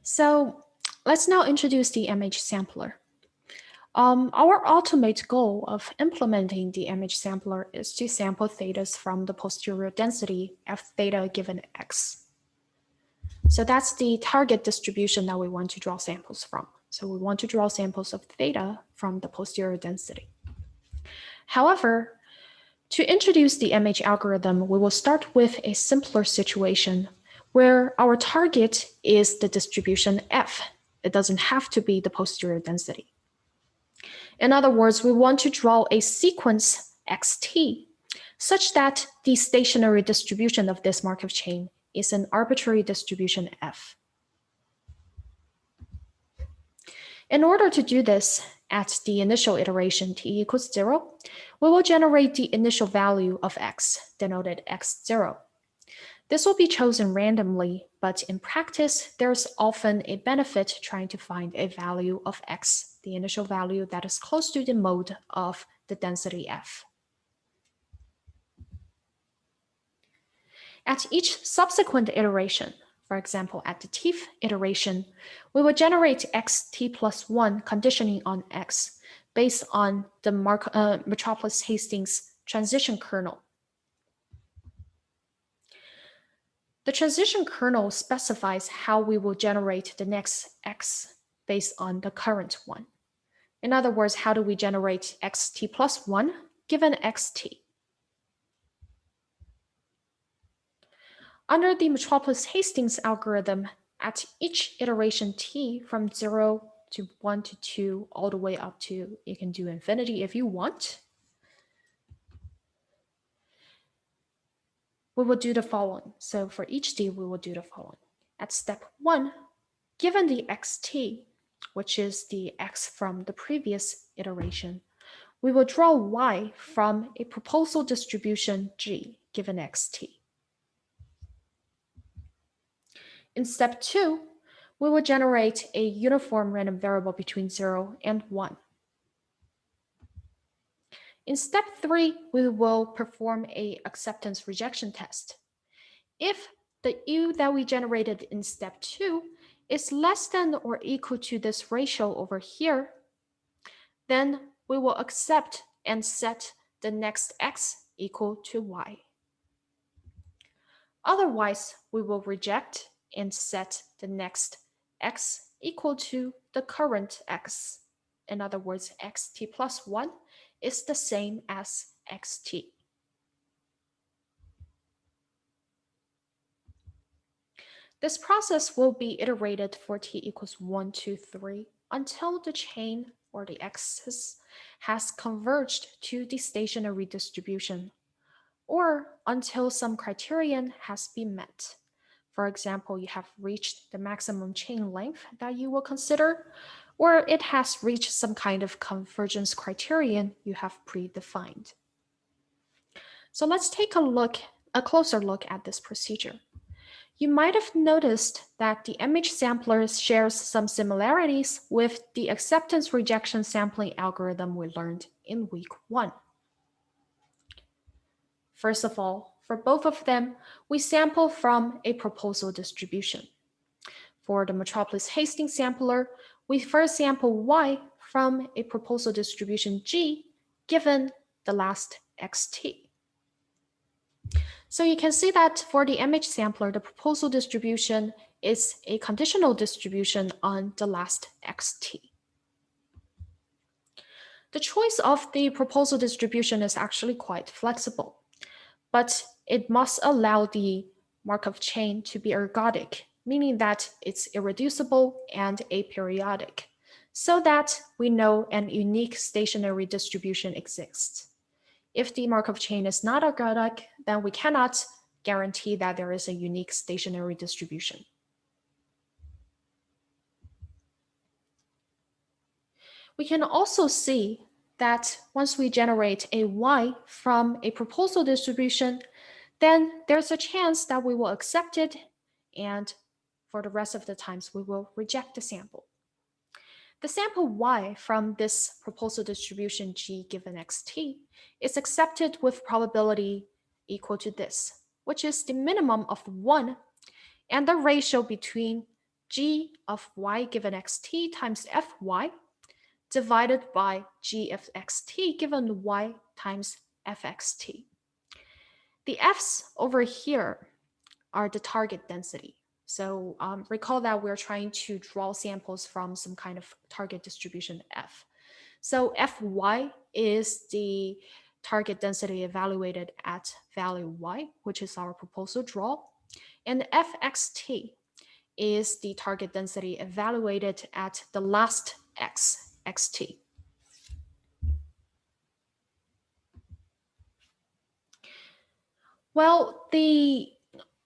So let's now introduce the MHAlg. Our ultimate goal of implementing the MHAlg is to sample thetas from the posterior density f theta given x. So that's the target distribution that we want to draw samples from. So we want to draw samples of theta from the posterior density. However, to introduce the MH algorithm, we will start with a simpler situation where our target is the distribution f. It doesn't have to be the posterior density. In other words, we want to draw a sequence xt such that the stationary distribution of this Markov chain is an arbitrary distribution f. In order to do this, at the initial iteration t equals 0, we will generate the initial value of x, denoted x0. This will be chosen randomly, but in practice, there's often a benefit trying to find a value of x, the initial value that is close to the mode of the density f. At each subsequent iteration, for example, at the tth iteration, we will generate xt plus 1 conditioning on x based on the Metropolis-Hastings transition kernel. The transition kernel specifies how we will generate the next x based on the current one. In other words, how do we generate xt plus 1 given xt? Under the Metropolis-Hastings algorithm, at each iteration t from 0 to 1 to 2, all the way up to, you can do infinity if you want, we will do the following. So for each t, we will do the following. At step 1, given the xt, which is the x from the previous iteration, we will draw y from a proposal distribution g given xt. In step 2, we will generate a uniform random variable between 0 and 1. In step 3, we will perform an acceptance rejection test. If the u that we generated in step 2 is less than or equal to this ratio over here, then we will accept and set the next x equal to y. Otherwise, we will reject and set the next x equal to the current x. In other words, xt plus 1 is the same as xt. This process will be iterated for t equals 1, 2, 3 until the chain or the axis has converged to the stationary distribution, or until some criterion has been met. For example, you have reached the maximum chain length that you will consider, or it has reached some kind of convergence criterion you have predefined. So let's take a closer look at this procedure. You might have noticed that the MH sampler shares some similarities with the acceptance rejection sampling algorithm we learned in week 1. First of all, for both of them, we sample from a proposal distribution. For the Metropolis-Hastings sampler, we first sample y from a proposal distribution g given the last xt. So you can see that for the MH sampler, the proposal distribution is a conditional distribution on the last xt. The choice of the proposal distribution is actually quite flexible, but it must allow the Markov chain to be ergodic, meaning that it's irreducible and aperiodic, so that we know an unique stationary distribution exists. If the Markov chain is not ergodic, then we cannot guarantee that there is a unique stationary distribution. We can also see that once we generate a y from a proposal distribution, then there's a chance that we will accept it, and for the rest of the times, we will reject the sample. The sample y from this proposal distribution g given xt is accepted with probability equal to this, which is the minimum of 1 and the ratio between g of y given xt times fy divided by g of xt given y times fxt. The f's over here are the target density. So recall that we're trying to draw samples from some kind of target distribution f. So fy is the target density evaluated at value y, which is our proposal draw. And fxt is the target density evaluated at the last x, xt. Well,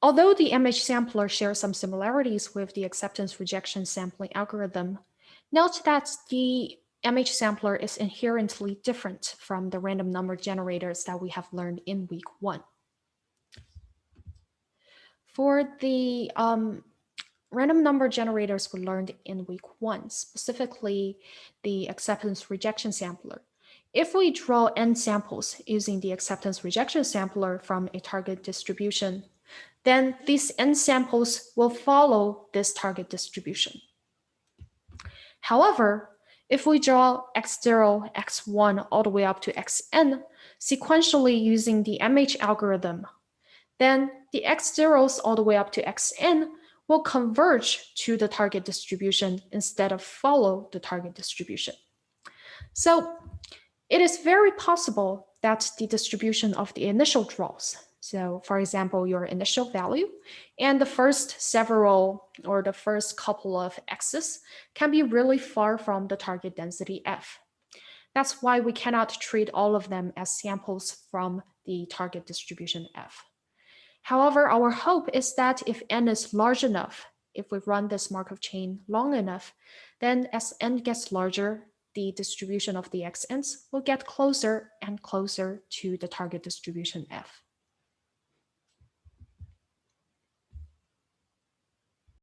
although the MHAlg shares some similarities with the acceptance rejection sampling algorithm, note that the MHAlg is inherently different from the random number generators that we have learned in week 1. For the random number generators we learned in week 1, specifically the acceptance rejection sampler, if we draw n samples using the acceptance rejection sampler from a target distribution, then these n samples will follow this target distribution. However, if we draw x0, x1 all the way up to xn sequentially using the MH algorithm, then the x0s all the way up to xn will converge to the target distribution instead of follow the target distribution. So it is very possible that the distribution of the initial draws, so for example, your initial value and the first several or the first couple of x's can be really far from the target density f. That's why we cannot treat all of them as samples from the target distribution f. However, our hope is that if n is large enough, if we run this Markov chain long enough, then as n gets larger, the distribution of the xn's will get closer and closer to the target distribution f.